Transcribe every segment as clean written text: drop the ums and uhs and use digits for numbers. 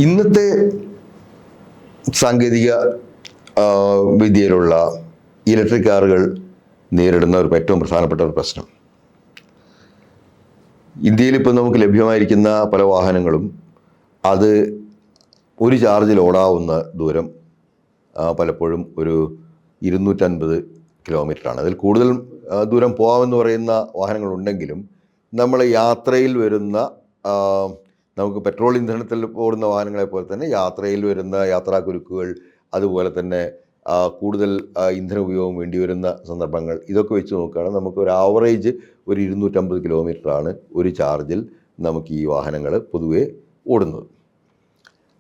ഇന്നത്തെ സാങ്കേതിക വിദ്യയിലുള്ള ഇലക്ട്രിക് കാറുകൾ നേരിടുന്ന ഏറ്റവും പ്രധാനപ്പെട്ട ഒരു പ്രശ്നം, ഇന്ത്യയിൽ ഇപ്പോൾ നമുക്ക് ലഭ്യമായിരിക്കുന്ന പല വാഹനങ്ങളും അത് ഒരു ചാർജിൽ ഓടാവുന്ന ദൂരം പലപ്പോഴും ഒരു 250 കിലോമീറ്ററാണ്. അതിൽ കൂടുതൽ ദൂരം പോകാമെന്ന് പറയുന്ന വാഹനങ്ങളുണ്ടെങ്കിലും നമ്മൾ യാത്രയിൽ വരുന്ന നമുക്ക് പെട്രോൾ ഇന്ധനത്തിൽ ഓടുന്ന വാഹനങ്ങളെ പോലെ തന്നെ യാത്രയിൽ വരുന്ന യാത്രാക്കുരുക്കുകൾ, അതുപോലെ തന്നെ കൂടുതൽ ഇന്ധന ഉപയോഗം വേണ്ടി വരുന്ന സന്ദർഭങ്ങൾ, ഇതൊക്കെ വെച്ച് നോക്കുകയാണെങ്കിൽ നമുക്ക് ഒരു ആവറേജ് ഒരു 250 കിലോമീറ്ററാണ് ഒരു ചാർജിൽ നമുക്ക് ഈ വാഹനങ്ങൾ പൊതുവേ ഓടുന്നത്.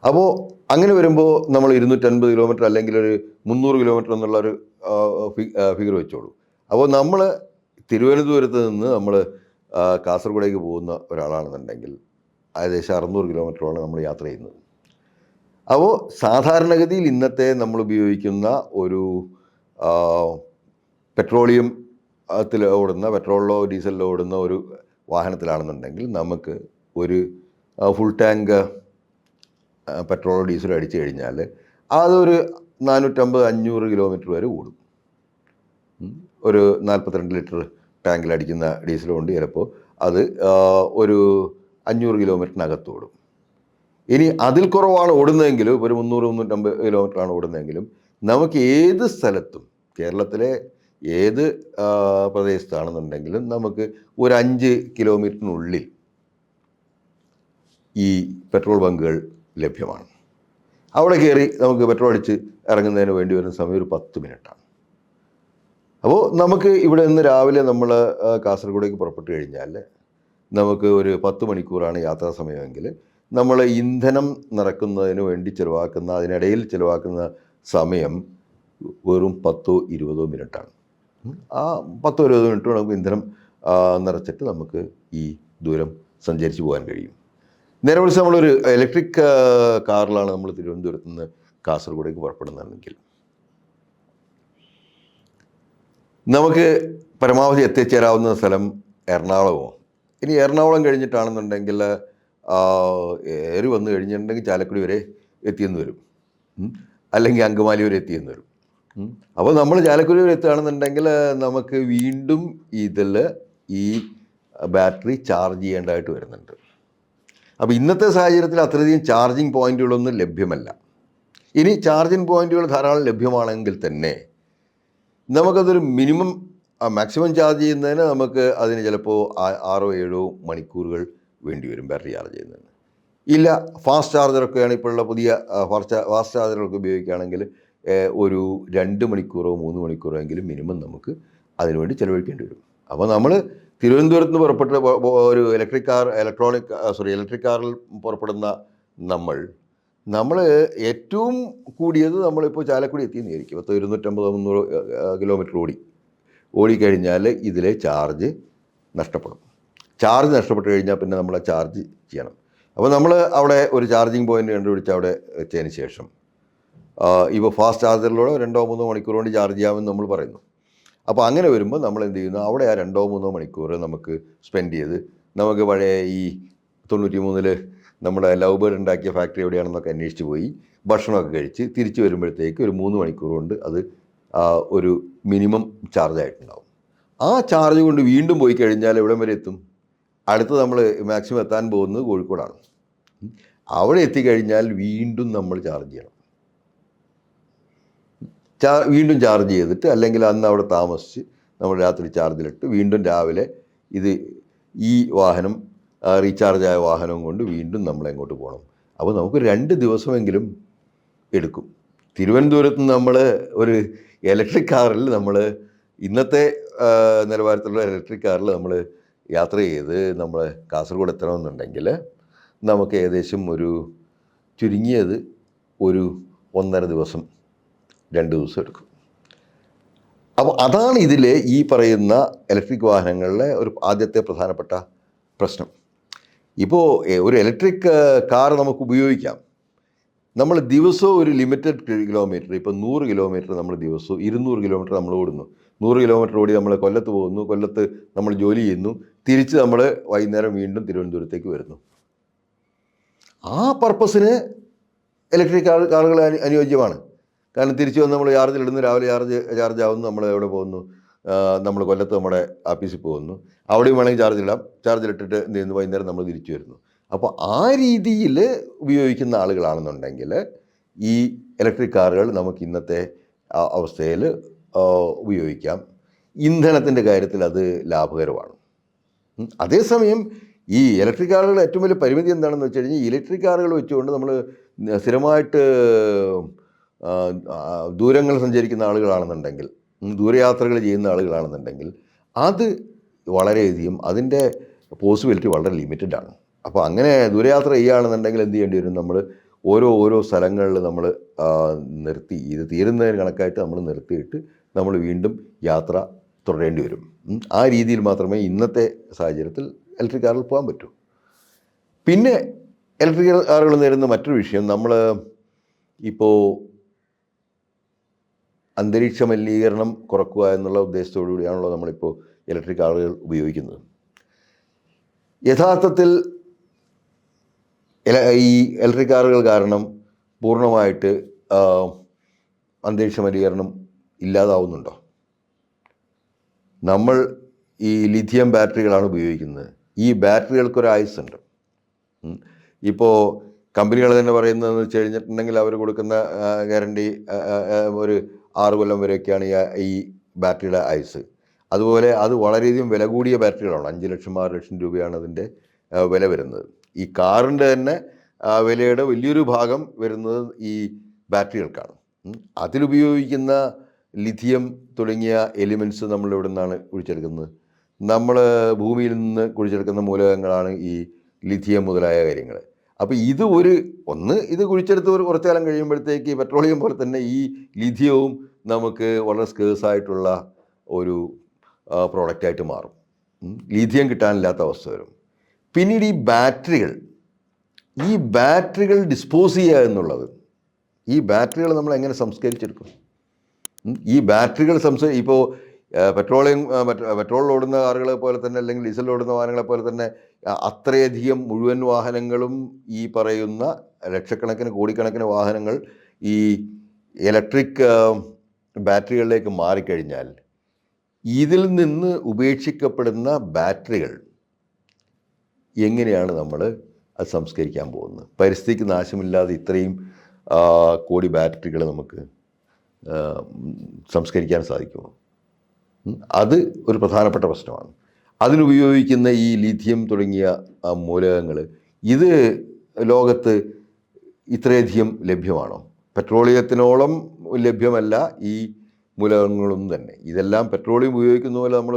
അപ്പോൾ അങ്ങനെ വരുമ്പോൾ നമ്മൾ 250 കിലോമീറ്റർ അല്ലെങ്കിൽ ഒരു 300 കിലോമീറ്റർ എന്നുള്ളൊരു ഫിഗർ വെച്ചോളൂ. അപ്പോൾ നമ്മൾ തിരുവനന്തപുരത്ത് നിന്ന് നമ്മൾ കാസർഗോഡേക്ക് പോകുന്ന ഒരാളാണെന്നുണ്ടെങ്കിൽ ഏകദേശം 600 കിലോമീറ്ററാണ് നമ്മൾ യാത്ര ചെയ്യുന്നത്. അപ്പോൾ സാധാരണഗതിയിൽ ഇന്നത്തെ നമ്മൾ ഉപയോഗിക്കുന്ന ഒരു പെട്രോളിയത്തിൽ ഓടുന്ന, പെട്രോളിലോ ഡീസലിലോ ഓടുന്ന ഒരു വാഹനത്തിലാണെന്നുണ്ടെങ്കിൽ നമുക്ക് ഒരു ഫുൾ ടാങ്ക് പെട്രോളോ ഡീസലോ അടിച്ചു കഴിഞ്ഞാൽ അതൊരു 450-500 കിലോമീറ്റർ വരെ ഓടും. ഒരു 42 ലിറ്റർ ടാങ്കിലടിക്കുന്ന ഡീസൽ കൊണ്ട് ചിലപ്പോൾ അത് ഒരു 500 കിലോമീറ്ററിനകത്ത് ഓടും. ഇനി അതിൽ കുറവാണ് ഓടുന്നതെങ്കിലും, ഒരു 300-350 കിലോമീറ്ററാണ് ഓടുന്നതെങ്കിലും നമുക്ക് ഏത് സ്ഥലത്തും, കേരളത്തിലെ ഏത് പ്രദേശത്താണെന്നുണ്ടെങ്കിലും നമുക്ക് ഒരു 5 കിലോമീറ്ററിനുള്ളിൽ ഈ പെട്രോൾ ബങ്കുകൾ ലഭ്യമാണ്. അവിടെ കയറി നമുക്ക് പെട്രോൾ അടിച്ച് ഇറങ്ങുന്നതിന് വേണ്ടി വരുന്ന സമയം ഒരു 10 മിനിറ്റാണ്. അപ്പോൾ നമുക്ക് ഇവിടെ നിന്ന് രാവിലെ നമ്മൾ കാസർഗോഡേക്ക് പുറപ്പെട്ട് കഴിഞ്ഞാൽ നമുക്ക് ഒരു 10 മണിക്കൂറാണ് യാത്രാ സമയമെങ്കിൽ നമ്മൾ ഇന്ധനം നിറക്കുന്നതിന് വേണ്ടി അതിനിടയിൽ ചിലവാക്കുന്ന സമയം വെറും 10-20 മിനിറ്റാണ്. ആ 10-20 മിനിറ്റ് നമുക്ക് ഇന്ധനം നിറച്ചിട്ട് നമുക്ക് ഈ ദൂരം സഞ്ചരിച്ച് പോകാൻ കഴിയും. നേരെ മറിച്ച് നമ്മളൊരു ഇലക്ട്രിക് കാറിലാണ് നമ്മൾ തിരുവനന്തപുരത്ത് നിന്ന് കാസർഗോഡേക്ക് പുറപ്പെടുന്നതെങ്കിൽ നമുക്ക് പരമാവധി എത്തിച്ചേരാവുന്ന സ്ഥലം എറണാകുളമോ, ഇനി എറണാകുളം കഴിഞ്ഞിട്ടാണെന്നുണ്ടെങ്കിൽ ഏറി വന്നു കഴിഞ്ഞിട്ടുണ്ടെങ്കിൽ ചാലക്കുടി വരെ എത്തിയെന്ന് വരും, അല്ലെങ്കിൽ അങ്കമാലി വരെ എത്തിയെന്ന് വരും. അപ്പോൾ നമ്മൾ ചാലക്കുടി വരെ എത്തുകയാണെന്നുണ്ടെങ്കിൽ നമുക്ക് വീണ്ടും ഇതിൽ ഈ ബാറ്ററി ചാർജ് ചെയ്യേണ്ടതായിട്ട് വരുന്നുണ്ട്. അപ്പോൾ ഇന്നത്തെ സാഹചര്യത്തിൽ അത്രയധികം ചാർജിങ് പോയിൻറ്റുകളൊന്നും ലഭ്യമല്ല. ഇനി ചാർജിങ് പോയിൻറ്റുകൾ ധാരാളം ലഭ്യമാണെങ്കിൽ തന്നെ നമുക്കതൊരു മാക്സിമം ചാർജ് ചെയ്യുന്നതിന് നമുക്ക് അതിന് ചിലപ്പോൾ 6-7 മണിക്കൂറുകൾ വേണ്ടി വരും ബാറ്ററി ചാർജ് ചെയ്യുന്നതിന്. ഇല്ല, ഫാസ്റ്റ് ചാർജറൊക്കെയാണ് ഇപ്പോഴുള്ള പുതിയ ഫാസ്റ്റ് ചാർജറൊക്കെ ഉപയോഗിക്കുകയാണെങ്കിൽ ഒരു 2 മണിക്കൂറോ 3 മണിക്കൂറോ എങ്കിലും മിനിമം നമുക്ക് അതിനുവേണ്ടി ചിലവഴിക്കേണ്ടി വരും. അപ്പോൾ നമ്മൾ തിരുവനന്തപുരത്ത് നിന്ന് പുറപ്പെട്ട ഒരു ഇലക്ട്രിക് കാറിൽ പുറപ്പെടുന്ന നമ്മൾ ഏറ്റവും കൂടിയത് നമ്മളിപ്പോൾ ചാലക്കുടി എത്തിയെന്ന് വിചാരിക്കും. 250-300 കിലോമീറ്റർ ഓടിക്കഴിഞ്ഞാൽ ഇതിലെ ചാർജ് നഷ്ടപ്പെടും. ചാർജ് നഷ്ടപ്പെട്ട് കഴിഞ്ഞാൽ പിന്നെ നമ്മൾ ചാർജ് ചെയ്യണം. അപ്പോൾ നമ്മൾ അവിടെ ഒരു ചാർജിങ് പോയിൻ്റ് കണ്ടുപിടിച്ച് അവിടെ വെച്ചതിന് ശേഷം ഇപ്പോൾ ഫാസ്റ്റ് ചാർജറിലൂടെ 2-3 മണിക്കൂർ കൊണ്ട് ചാർജ് ചെയ്യാമെന്ന് നമ്മൾ പറയുന്നു. അപ്പോൾ അങ്ങനെ വരുമ്പോൾ നമ്മൾ എന്ത് ചെയ്യുന്നു, അവിടെ ആ 2-3 മണിക്കൂർ നമുക്ക് സ്പെൻഡ് ചെയ്ത് നമുക്ക് പഴയ ഈ 93-ൽ നമ്മുടെ ലവ് ബേർഡ് ഉണ്ടാക്കിയ ഫാക്ടറി എവിടെയാണെന്നൊക്കെ അന്വേഷിച്ച് പോയി ഭക്ഷണമൊക്കെ കഴിച്ച് തിരിച്ച് വരുമ്പോഴത്തേക്ക് ഒരു 3 മണിക്കൂർ കൊണ്ട് അത് ഒരു മിനിമം ചാർജായിട്ടുണ്ടാവും. ആ ചാർജ് കൊണ്ട് വീണ്ടും പോയി കഴിഞ്ഞാൽ എവിടം വരെ എത്തും? അടുത്ത് നമ്മൾ മാക്സിമം എത്താൻ പോകുന്നത് കോഴിക്കോടാണ്. അവിടെ എത്തിക്കഴിഞ്ഞാൽ വീണ്ടും നമ്മൾ ചാർജ് ചെയ്യണം. വീണ്ടും ചാർജ് ചെയ്തിട്ട്, അല്ലെങ്കിൽ അന്ന് അവിടെ താമസിച്ച് നമ്മൾ രാത്രി ചാർജിലിട്ട് വീണ്ടും രാവിലെ ഈ വാഹനം റീചാർജായ വാഹനം കൊണ്ട് വീണ്ടും നമ്മൾ എങ്ങോട്ട് പോകണം. അപ്പോൾ നമുക്ക് 2 ദിവസമെങ്കിലും എടുക്കും. തിരുവനന്തപുരത്ത് നമ്മൾ ഒരു ഇലക്ട്രിക് കാറിൽ ഇന്നത്തെ നിലവാരത്തിലുള്ള ഇലക്ട്രിക് കാറിൽ നമ്മൾ യാത്ര ചെയ്ത് നമ്മൾ കാസർഗോഡ് എത്തണമെന്നുണ്ടെങ്കിൽ നമുക്ക് ഏകദേശം ചുരുങ്ങിയത് ഒരു 1.5 ദിവസം 2 ദിവസം എടുക്കും. അപ്പോൾ അതാണ് ഇതിലെ ഈ പറയുന്ന ഇലക്ട്രിക് വാഹനങ്ങളിലെ ഒരു ആദ്യത്തെ പ്രധാനപ്പെട്ട പ്രശ്നം. ഇപ്പോൾ ഒരു ഇലക്ട്രിക് കാർ നമുക്ക് ഉപയോഗിക്കാം. നമ്മൾ ദിവസവും ഒരു ലിമിറ്റഡ് കിലോമീറ്റർ, ഇപ്പോൾ 100 കിലോമീറ്റർ നമ്മൾ ദിവസവും 200 കിലോമീറ്റർ നമ്മൾ ഓടുന്നു. 100 കിലോമീറ്റർ ഓടി നമ്മൾ കൊല്ലത്ത് പോകുന്നു, കൊല്ലത്ത് നമ്മൾ ജോലി ചെയ്യുന്നു, തിരിച്ച് നമ്മൾ വൈകുന്നേരം വീണ്ടും തിരുവനന്തപുരത്തേക്ക് വരുന്നു. ആ പർപ്പസിന് ഇലക്ട്രിക് കാറുകൾ അനുയോജ്യമാണ്. കാരണം തിരിച്ചു വന്ന് നമ്മൾ ചാർജിലിടുന്നു, രാവിലെ ചാർജ് ആവുന്നു, നമ്മൾ എവിടെ പോകുന്നു, നമ്മൾ കൊല്ലത്ത് നമ്മുടെ ഓഫീസിൽ പോകുന്നു, അവിടെയും വേണമെങ്കിൽ ചാർജിലിട്ടിട്ട് എന്ത് ചെയ്യുന്നു, വൈകുന്നേരം നമ്മൾ തിരിച്ചു വരുന്നു. അപ്പോൾ ആ രീതിയിൽ ഉപയോഗിക്കുന്ന ആളുകളാണെന്നുണ്ടെങ്കിൽ ഈ ഇലക്ട്രിക് കാറുകൾ നമുക്ക് ഇന്നത്തെ അവസ്ഥയിൽ ഉപയോഗിക്കാം. ഇന്ധനത്തിൻ്റെ കാര്യത്തിൽ അത് ലാഭകരമാണ്. അതേസമയം ഈ ഇലക്ട്രിക് കാറുകളുടെ ഏറ്റവും വലിയ പരിമിതി എന്താണെന്ന് വെച്ച് കഴിഞ്ഞാൽ, ഇലക്ട്രിക് കാറുകൾ വെച്ചുകൊണ്ട് നമ്മൾ സ്ഥിരമായിട്ട് ദൂരങ്ങൾ സഞ്ചരിക്കുന്ന ആളുകളാണെന്നുണ്ടെങ്കിൽ, ദൂരയാത്രകൾ ചെയ്യുന്ന ആളുകളാണെന്നുണ്ടെങ്കിൽ അത് വളരെയധികം അതിൻ്റെ പോസിബിലിറ്റി വളരെ ലിമിറ്റഡ് ആണ്. അപ്പോൾ അങ്ങനെ ദൂരയാത്ര ചെയ്യുകയാണെന്നുണ്ടെങ്കിൽ എന്ത് ചെയ്യേണ്ടി വരും, നമ്മൾ ഓരോ സ്ഥലങ്ങളിൽ നമ്മൾ നിർത്തി, ഇത് തീരുന്നതിന് കണക്കായിട്ട് നമ്മൾ നിർത്തിയിട്ട് നമ്മൾ വീണ്ടും യാത്ര തുടരേണ്ടി വരും. ആ രീതിയിൽ മാത്രമേ ഇന്നത്തെ സാഹചര്യത്തിൽ ഇലക്ട്രിക് കാറിൽ പോകാൻ പറ്റൂ. പിന്നെ ഇലക്ട്രിക് കാറുകൾ നേരിടുന്ന മറ്റൊരു വിഷയം, നമ്മൾ ഇപ്പോൾ അന്തരീക്ഷ മലിനീകരണം കുറക്കുക എന്നുള്ള ഉദ്ദേശത്തോടു കൂടിയാണല്ലോ നമ്മളിപ്പോൾ ഇലക്ട്രിക് കാറുകൾ ഉപയോഗിക്കുന്നത്. യഥാർത്ഥത്തിൽ ഈ ഇലക്ട്രിക് കാറുകൾ കാരണം പൂർണ്ണമായിട്ട് അന്തരീക്ഷ മലിനീകരണം ഇല്ലാതാവുന്നുണ്ടോ? നമ്മൾ ഈ ലിഥിയം ബാറ്ററികളാണ് ഉപയോഗിക്കുന്നത്. ഈ ബാറ്ററികൾക്കൊരു ആയുസ്സുണ്ട്. ഇപ്പോൾ കമ്പനികൾ തന്നെ പറയുന്നതെന്ന് വെച്ച് കഴിഞ്ഞിട്ടുണ്ടെങ്കിൽ അവർ കൊടുക്കുന്ന ഗ്യാരണ്ടി ഒരു 6 കൊല്ലം വരെയൊക്കെയാണ് ഈ ബാറ്ററിയുടെ ആയുസ്. അതുപോലെ അത് വളരെയധികം വില കൂടിയ ബാറ്ററികളാണ്. 5 ലക്ഷം 6 ലക്ഷം രൂപയാണ് അതിൻ്റെ വില വരുന്നത്. ഈ കാറിൻ്റെ തന്നെ വിലയുടെ വലിയൊരു ഭാഗം വരുന്നത് ഈ ബാറ്ററികൾക്കാണ്. അതിലുപയോഗിക്കുന്ന ലിഥിയം തുടങ്ങിയ എലിമെൻറ്റ്സ് നമ്മൾ എവിടെ നിന്നാണ് കുഴിച്ചെടുക്കുന്നത്? നമ്മൾ ഭൂമിയിൽ നിന്ന് കുഴിച്ചെടുക്കുന്ന മൂലകങ്ങളാണ് ഈ ലിഥിയം മുതലായ കാര്യങ്ങൾ. അപ്പോൾ ഇത് ഇത് കുഴിച്ചെടുത്ത് കുറച്ചു കാലം കഴിയുമ്പോഴത്തേക്ക് പെട്രോളിയം പോലെ തന്നെ ഈ ലിഥിയവും നമുക്ക് വളരെ സ്കേഴ്സായിട്ടുള്ള ഒരു പ്രോഡക്റ്റായിട്ട് മാറും. ലിഥിയം കിട്ടാനില്ലാത്ത അവസ്ഥ വരും. പിന്നീട് ഈ ബാറ്ററികൾ ഡിസ്പോസ് ചെയ്യുക എന്നുള്ളത്, ഈ ബാറ്ററികൾ നമ്മൾ എങ്ങനെ സംസ്കരിച്ചെടുക്കും? ഈ ബാറ്ററികൾ ഇപ്പോൾ പെട്രോളിൽ ഓടുന്ന കാറുകളെ പോലെ തന്നെ, അല്ലെങ്കിൽ ഡീസലിൽ ഓടുന്ന വാഹനങ്ങളെ പോലെ തന്നെ അത്രയധികം മുഴുവൻ വാഹനങ്ങളും ഈ പറയുന്ന ലക്ഷക്കണക്കിന് കോടിക്കണക്കിന് വാഹനങ്ങൾ ഈ ഇലക്ട്രിക് ബാറ്ററികളിലേക്ക് മാറിക്കഴിഞ്ഞാൽ ഇതിൽ നിന്ന് ഉപേക്ഷിക്കപ്പെടുന്ന ബാറ്ററികൾ എങ്ങനെയാണ് നമ്മൾ അത് സംസ്കരിക്കാൻ പോകുന്നത്? പരിസ്ഥിതിക്ക് നാശമില്ലാതെ ഇത്രയും കോടി ബാറ്ററികൾ നമുക്ക് സംസ്കരിക്കാൻ സാധിക്കുമോ? അത് ഒരു പ്രധാനപ്പെട്ട പ്രശ്നമാണ്. അതിനുപയോഗിക്കുന്ന ഈ ലിഥിയം തുടങ്ങിയ മൂലകങ്ങൾ ഇത് ലോകത്ത് ഇത്രയധികം ലഭ്യമാണോ? പെട്രോളിയത്തിനോളം ലഭ്യമല്ല ഈ മൂലകങ്ങളൊന്നും തന്നെ. ഇതെല്ലാം പെട്രോളിയം ഉപയോഗിക്കുന്ന പോലെ നമ്മൾ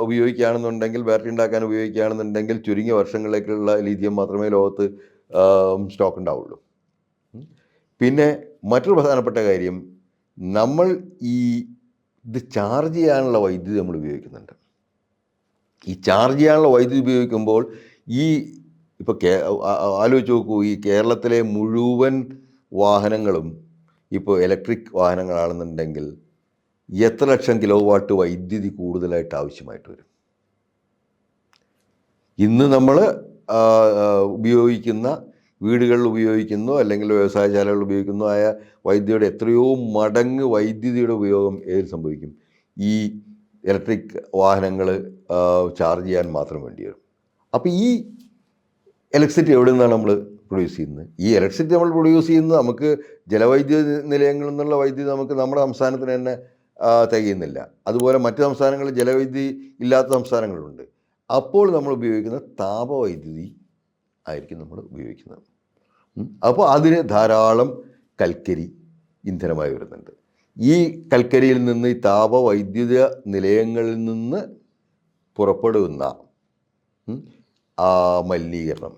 ഉപയോഗിക്കുകയാണെന്നുണ്ടെങ്കിൽ, ബാറ്ററി ഉണ്ടാക്കാൻ ഉപയോഗിക്കുകയാണെന്നുണ്ടെങ്കിൽ ചുരുങ്ങിയ വർഷങ്ങളിലേക്കുള്ള ലിഥിയം മാത്രമേ ലോകത്ത് സ്റ്റോക്ക് ഉണ്ടാവുള്ളൂ. പിന്നെ മറ്റൊരു പ്രധാനപ്പെട്ട കാര്യം, നമ്മൾ ഇത് ചാർജ് ചെയ്യാനുള്ള വൈദ്യുതി നമ്മൾ ഉപയോഗിക്കുന്നുണ്ട്. ഈ ചാർജ് ചെയ്യാനുള്ള വൈദ്യുതി ഉപയോഗിക്കുമ്പോൾ ഇപ്പോൾ ആലോചിച്ച് നോക്കൂ, ഈ കേരളത്തിലെ മുഴുവൻ വാഹനങ്ങളും ഇപ്പോൾ ഇലക്ട്രിക് വാഹനങ്ങളാണെന്നുണ്ടെങ്കിൽ എത്ര ലക്ഷം കിലോ വാട്ട് വൈദ്യുതി കൂടുതലായിട്ട് ആവശ്യമായിട്ട് വരും? ഇന്ന് നമ്മൾ ഉപയോഗിക്കുന്ന വീടുകളിൽ ഉപയോഗിക്കുന്നോ അല്ലെങ്കിൽ വ്യവസായശാലകളിൽ ഉപയോഗിക്കുന്നോ ആയ വൈദ്യുതിയുടെ എത്രയോ മടങ്ങ് വൈദ്യുതിയുടെ ഉപയോഗം ഏതിൽ സംഭവിക്കും? ഈ ഇലക്ട്രിക് വാഹനങ്ങൾ ചാർജ് ചെയ്യാൻ മാത്രം വേണ്ടി വരും. അപ്പോൾ ഈ ഇലക്ട്രിസിറ്റി എവിടെ നിന്നാണ് നമ്മൾ പ്രൊഡ്യൂസ് ചെയ്യുന്നത്? ഈ ഇലക്ട്രിസിറ്റി നമ്മൾ പ്രൊഡ്യൂസ് ചെയ്യുന്നത് നമുക്ക് ജലവൈദ്യുത നിലയങ്ങളിൽ നിന്നുള്ള വൈദ്യുതി നമുക്ക് നമ്മുടെ സംസ്ഥാനത്തിന് തന്നെ തികയുന്നില്ല. അതുപോലെ മറ്റ് സംസ്ഥാനങ്ങളിൽ ജലവൈദ്യുതി ഇല്ലാത്ത സംസ്ഥാനങ്ങളുണ്ട്. അപ്പോൾ നമ്മൾ ഉപയോഗിക്കുന്ന താപവൈദ്യുതി ആയിരിക്കും നമ്മൾ ഉപയോഗിക്കുന്നത്. അപ്പോൾ അതിന് ധാരാളം കൽക്കരി ഇന്ധനമായി വരുന്നുണ്ട്. ഈ കൽക്കരിയിൽ നിന്ന്, ഈ താപവൈദ്യുത നിലയങ്ങളിൽ നിന്ന് പുറപ്പെടുന്ന മലിനീകരണം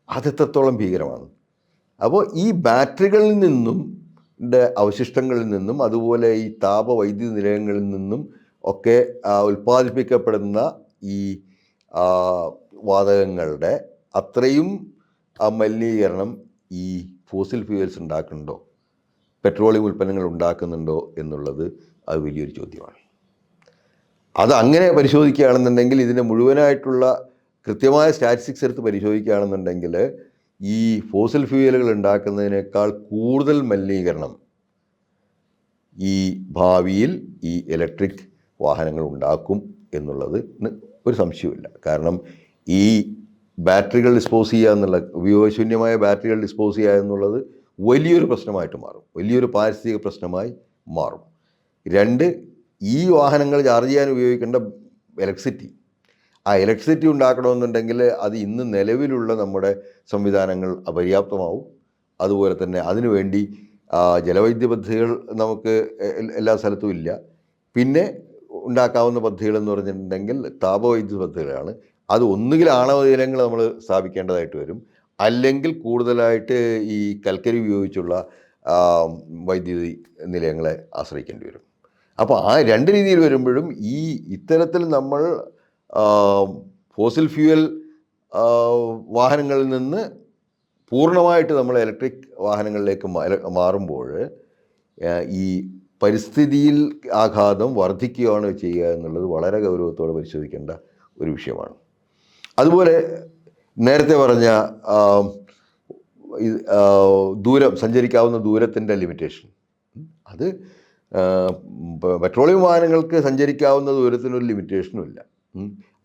അതെത്രത്തോളം ഭീകരമാണ്. അപ്പോൾ ഈ ബാറ്ററികളിൽ നിന്നും അവശിഷ്ടങ്ങളിൽ നിന്നും അതുപോലെ ഈ താപവൈദ്യുത നിലയങ്ങളിൽ നിന്നും ഒക്കെ ഉൽപ്പാദിപ്പിക്കപ്പെടുന്ന ഈ വാതകങ്ങളുടെ അത്രയും മലിനീകരണം ഈ ഫോസിൽ ഫ്യൂവൽസ് ഉണ്ടാക്കുന്നുണ്ടോ, പെട്രോളിയം ഉൽപ്പന്നങ്ങൾ ഉണ്ടാക്കുന്നുണ്ടോ എന്നുള്ളത് അത് വലിയൊരു ചോദ്യമാണ്. അത് അങ്ങനെ പരിശോധിക്കുകയാണെന്നുണ്ടെങ്കിൽ, ഇതിൻ്റെ മുഴുവനായിട്ടുള്ള കൃത്യമായ സ്റ്റാറ്റിസ്റ്റിക്സ് എടുത്ത് പരിശോധിക്കുകയാണെന്നുണ്ടെങ്കിൽ ഈ ഫോസിൽ ഫ്യൂവലുകൾ ഉണ്ടാക്കുന്നതിനേക്കാൾ കൂടുതൽ മലിനീകരണം ഈ ഭാവിയിൽ ഈ ഇലക്ട്രിക് വാഹനങ്ങൾ ഉണ്ടാക്കും എന്നുള്ളത് ഒരു സംശയവുമില്ല. കാരണം ഈ ബാറ്ററികൾ ഡിസ്പോസ് ചെയ്യുക എന്നുള്ള, ഉപയോഗശൂന്യമായ ബാറ്ററികൾ ഡിസ്പോസ് ചെയ്യുക എന്നുള്ളത് വലിയൊരു പ്രശ്നമായിട്ട് മാറും, വലിയൊരു പാരിസ്ഥിതിക പ്രശ്നമായി മാറും. 2, ഈ വാഹനങ്ങൾ ചാർജ് ചെയ്യാൻ ഉപയോഗിക്കേണ്ട ഇലക്ട്രിസിറ്റി, ആ ഇലക്ട്രിസിറ്റി ഉണ്ടാക്കണമെന്നുണ്ടെങ്കിൽ അത് ഇന്ന് നിലവിലുള്ള നമ്മുടെ സംവിധാനങ്ങൾ അപര്യാപ്തമാവും. അതുപോലെ തന്നെ അതിനുവേണ്ടി ജലവൈദ്യുത പദ്ധതികൾ നമുക്ക് എല്ലാ സ്ഥലത്തും ഇല്ല. പിന്നെ ഉണ്ടാക്കാവുന്ന പദ്ധതികളെന്ന് പറഞ്ഞിട്ടുണ്ടെങ്കിൽ താപവൈദ്യുത പദ്ധതികളാണ്. അത് ഒന്നുകിൽ ആണവ നിലയങ്ങൾ നമ്മൾ സ്ഥാപിക്കേണ്ടതായിട്ട് വരും, അല്ലെങ്കിൽ കൂടുതലായിട്ട് ഈ കൽക്കരി ഉപയോഗിച്ചുള്ള വൈദ്യുതി നിലയങ്ങളെ ആശ്രയിക്കേണ്ടി വരും. അപ്പോൾ ആ 2 രീതിയിൽ വരുമ്പോഴും ഈ ഇത്തരത്തിൽ നമ്മൾ ഫോസിൽ ഫ്യൂവൽ വാഹനങ്ങളിൽ നിന്ന് പൂർണ്ണമായിട്ട് നമ്മൾ ഇലക്ട്രിക് വാഹനങ്ങളിലേക്ക് മാറുമ്പോൾ ഈ പരിസ്ഥിതിയിൽ ആഘാതം വർദ്ധിക്കുകയാണ് ചെയ്യുക എന്നുള്ളത് വളരെ ഗൗരവത്തോടെ പരിശോധിക്കേണ്ട ഒരു വിഷയമാണ്. അതുപോലെ നേരത്തെ പറഞ്ഞ ദൂരം, സഞ്ചരിക്കാവുന്ന ദൂരത്തിൻ്റെ ലിമിറ്റേഷൻ, അത് പെട്രോളിയം വാഹനങ്ങൾക്ക് സഞ്ചരിക്കാവുന്ന ദൂരത്തിനൊരു ലിമിറ്റേഷനും ഇല്ല.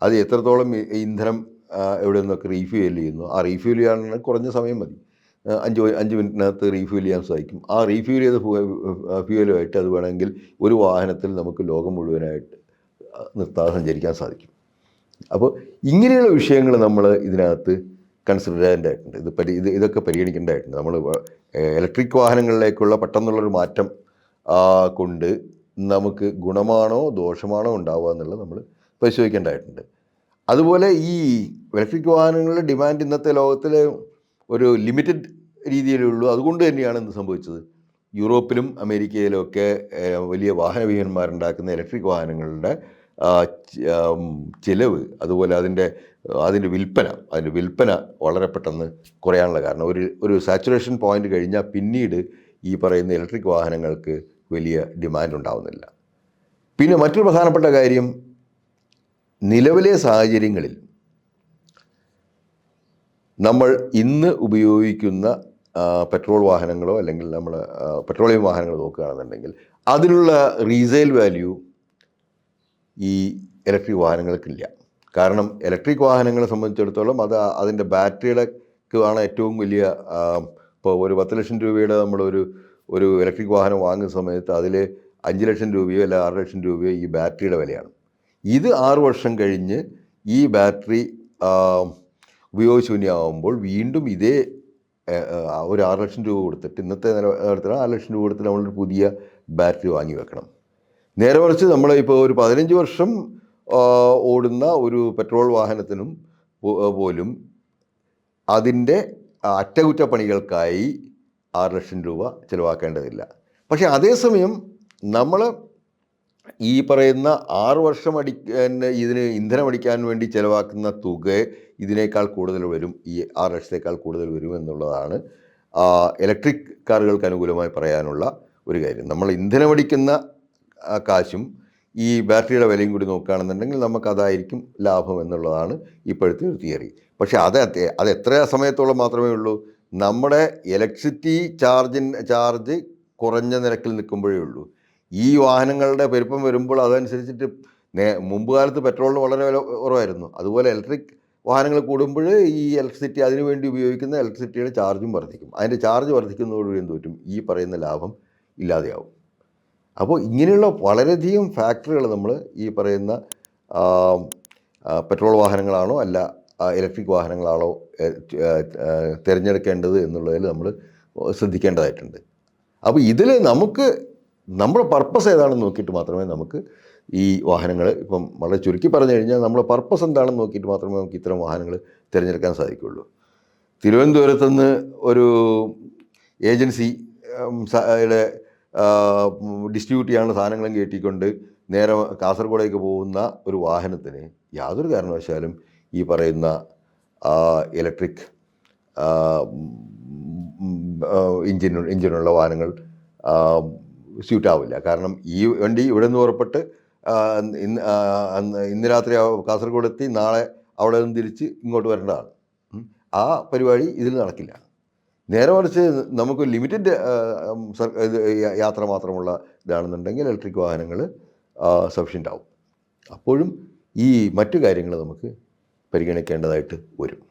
അത് എത്രത്തോളം ഇന്ധനം എവിടെ നിന്നൊക്കെ റീഫ്യൂൽ ചെയ്യുന്നു, ആ റീഫ്യൂൽ ചെയ്യാനുള്ള കുറഞ്ഞ സമയം മതി, 5 മിനിറ്റിനകത്ത് റീഫ്യൂൽ ചെയ്യാൻ സാധിക്കും. ആ റീഫ്യൂൽ ചെയ്ത ഫ്യൂവലുമായിട്ട് അത് വേണമെങ്കിൽ ഒരു വാഹനത്തിൽ നമുക്ക് ലോകം മുഴുവനായിട്ട് നിർത്താതെ സഞ്ചരിക്കാൻ സാധിക്കും. അപ്പോൾ ഇങ്ങനെയുള്ള വിഷയങ്ങൾ നമ്മൾ ഇതിനകത്ത് കൺസിഡർ ചെയ്യേണ്ടതായിട്ടുണ്ട്. ഇതൊക്കെ പരിഗണിക്കേണ്ടതായിട്ടുണ്ട്. നമ്മൾ ഇലക്ട്രിക് വാഹനങ്ങളിലേക്കുള്ള പെട്ടെന്നുള്ളൊരു മാറ്റം കൊണ്ട് നമുക്ക് ഗുണമാണോ ദോഷമാണോ ഉണ്ടാവുക എന്നുള്ളത് നമ്മൾ പരിശോധിക്കേണ്ടതായിട്ടുണ്ട്. അതുപോലെ ഈ ഇലക്ട്രിക് വാഹനങ്ങളുടെ ഡിമാൻഡ് ഇന്നത്തെ ലോകത്തിൽ ഒരു ലിമിറ്റഡ് രീതിയിലുള്ളൂ. അതുകൊണ്ട് തന്നെയാണ് എന്ത് സംഭവിച്ചത്, യൂറോപ്പിലും അമേരിക്കയിലും ഒക്കെ വലിയ വാഹന വീഹന്മാരുണ്ടാക്കുന്ന ഇലക്ട്രിക് വാഹനങ്ങളുടെ ചിലവ്, അതുപോലെ അതിൻ്റെ വിൽപ്പന വളരെ പെട്ടെന്ന് കുറയാനുള്ള കാരണം ഒരു സാച്ചുറേഷൻ പോയിന്റ് കഴിഞ്ഞാൽ പിന്നീട് ഈ പറയുന്ന ഇലക്ട്രിക് വാഹനങ്ങൾക്ക് വലിയ ഡിമാൻഡ് ഉണ്ടാവുന്നില്ല. പിന്നെ മറ്റൊരു പ്രധാനപ്പെട്ട കാര്യം, നിലവിലെ സാഹചര്യങ്ങളിൽ നമ്മൾ ഇന്ന് ഉപയോഗിക്കുന്ന പെട്രോൾ വാഹനങ്ങളോ അല്ലെങ്കിൽ നമ്മൾ പെട്രോളിയം വാഹനങ്ങൾ നോക്കുകയാണെന്നുണ്ടെങ്കിൽ അതിനുള്ള റീസെയിൽ വാല്യൂ ഈ ഇലക്ട്രിക് വാഹനങ്ങൾക്കില്ല. കാരണം ഇലക്ട്രിക് വാഹനങ്ങളെ സംബന്ധിച്ചിടത്തോളം അതിൻ്റെ ബാറ്ററിയുടെക്കാണ് ഏറ്റവും വലിയ, ഇപ്പോൾ ഒരു 10 ലക്ഷം രൂപയുടെ നമ്മളൊരു ഇലക്ട്രിക് വാഹനം വാങ്ങുന്ന സമയത്ത് അതിൽ 5 ലക്ഷം രൂപയോ അല്ല 6 ലക്ഷം രൂപയോ ഈ ബാറ്ററിയുടെ വിലയാണ്. ഇത് 6 വർഷം കഴിഞ്ഞ് ഈ ബാറ്ററി ഉപയോഗശൂന്യമാകുമ്പോൾ വീണ്ടും ഇതേ ഒരു 6 ലക്ഷം രൂപ കൊടുത്തിട്ട്, ഇന്നത്തെ നിലവാരത്തിൽ 6 ലക്ഷം രൂപ കൊടുത്തിട്ട് നമ്മളൊരു പുതിയ ബാറ്ററി വാങ്ങി വെക്കണം. നേരെ മറിച്ച് നമ്മളിപ്പോൾ ഒരു 15 വർഷം ഓടുന്ന ഒരു പെട്രോൾ വാഹനത്തിനും പോലും അതിൻ്റെ അറ്റകുറ്റപ്പണികൾക്കായി 6 ലക്ഷം രൂപ ചിലവാക്കേണ്ടതില്ല. പക്ഷേ അതേസമയം നമ്മൾ ഈ പറയുന്ന 6 വർഷം ഇതിന് ഇന്ധനം അടിക്കാൻ വേണ്ടി ചിലവാക്കുന്ന തുക ഇതിനേക്കാൾ കൂടുതൽ വരും, ഈ 6 ലക്ഷത്തേക്കാൾ കൂടുതൽ വരും എന്നുള്ളതാണ് ഇലക്ട്രിക് കാറുകൾക്ക് അനുകൂലമായി പറയാനുള്ള ഒരു കാര്യം. നമ്മൾ ഇന്ധനമടിക്കുന്ന കാശും ഈ ബാറ്ററിയുടെ വിലയും കൂടി നോക്കുകയാണെന്നുണ്ടെങ്കിൽ നമുക്കതായിരിക്കും ലാഭം എന്നുള്ളതാണ് ഇപ്പോഴത്തെ ഒരു തിയറി. പക്ഷേ അത് എത്ര സമയത്തോളം മാത്രമേ ഉള്ളൂ, നമ്മുടെ ഇലക്ട്രിസിറ്റി ചാർജ് കുറഞ്ഞ നിരക്കിൽ നിൽക്കുമ്പോഴേ ഉള്ളൂ. ഈ വാഹനങ്ങളുടെ പെരുപ്പം വരുമ്പോൾ അതനുസരിച്ചിട്ട് മുമ്പ് കാലത്ത് പെട്രോളിന് വളരെ വില കുറവായിരുന്നു, അതുപോലെ ഇലക്ട്രിക് വാഹനങ്ങൾ കൂടുമ്പോൾ ഈ ഇലക്ട്രിസിറ്റി അതിനുവേണ്ടി ഉപയോഗിക്കുന്ന ഇലക്ട്രിസിറ്റിയുടെ ചാർജും വർദ്ധിക്കും. അതിൻ്റെ ചാർജ് വർദ്ധിക്കുന്നതോടുകൂടി എന്ത് പറ്റും, ഈ പറയുന്ന ലാഭം ഇല്ലാതെയാവും. അപ്പോൾ ഇങ്ങനെയുള്ള വളരെയധികം ഫാക്ടറുകൾ നമ്മൾ ഈ പറയുന്ന പെട്രോൾ വാഹനങ്ങളാണോ അല്ല ഇലക്ട്രിക് വാഹനങ്ങളാണോ തിരഞ്ഞെടുക്കേണ്ടത് എന്നുള്ളതിൽ നമ്മൾ ശ്രദ്ധിക്കേണ്ടതായിട്ടുണ്ട്. അപ്പോൾ ഇതിൽ നമ്മുടെ പർപ്പസ് ഏതാണെന്ന് നോക്കിയിട്ട് മാത്രമേ നമുക്ക് ഈ വാഹനങ്ങൾ, ഇപ്പം വളരെ ചുരുക്കി പറഞ്ഞു കഴിഞ്ഞാൽ നമ്മുടെ പർപ്പസ് എന്താണെന്ന് നോക്കിയിട്ട് മാത്രമേ നമുക്ക് ഇത്തരം വാഹനങ്ങൾ തിരഞ്ഞെടുക്കാൻ സാധിക്കുകയുള്ളൂ. തിരുവനന്തപുരത്ത് നിന്ന് ഒരു ഏജൻസി ഡിസ്ട്രിബ്യൂട്ട് ചെയ്യാനുള്ള സാധനങ്ങളും കയറ്റിക്കൊണ്ട് നേരെ കാസർഗോഡേക്ക് പോകുന്ന ഒരു വാഹനത്തിന് യാതൊരു കാരണവശാലും ഈ പറയുന്ന ഇലക്ട്രിക് എഞ്ചിനുള്ള വാഹനങ്ങൾ സ്യൂട്ടാവില്ല. കാരണം ഈ വണ്ടി ഇവിടെ നിന്ന് പുറപ്പെട്ട് ഇന്ന് രാത്രി കാസർഗോഡ് എത്തി നാളെ അവിടെ നിന്ന് തിരിച്ച് ഇങ്ങോട്ട് വരേണ്ടതാണ്. ആ പരിപാടി ഇതിൽ നടക്കില്ല. നേരെ മറിച്ച് നമുക്ക് ലിമിറ്റഡ് യാത്ര മാത്രമുള്ള ഇതാണെന്നുണ്ടെങ്കിൽ ഇലക്ട്രിക് വാഹനങ്ങൾ സഫിഷ്യൻ്റ് ആവും. അപ്പോഴും ഈ മറ്റു കാര്യങ്ങൾ നമുക്ക് പരിഗണിക്കേണ്ടതായിട്ട് വരും.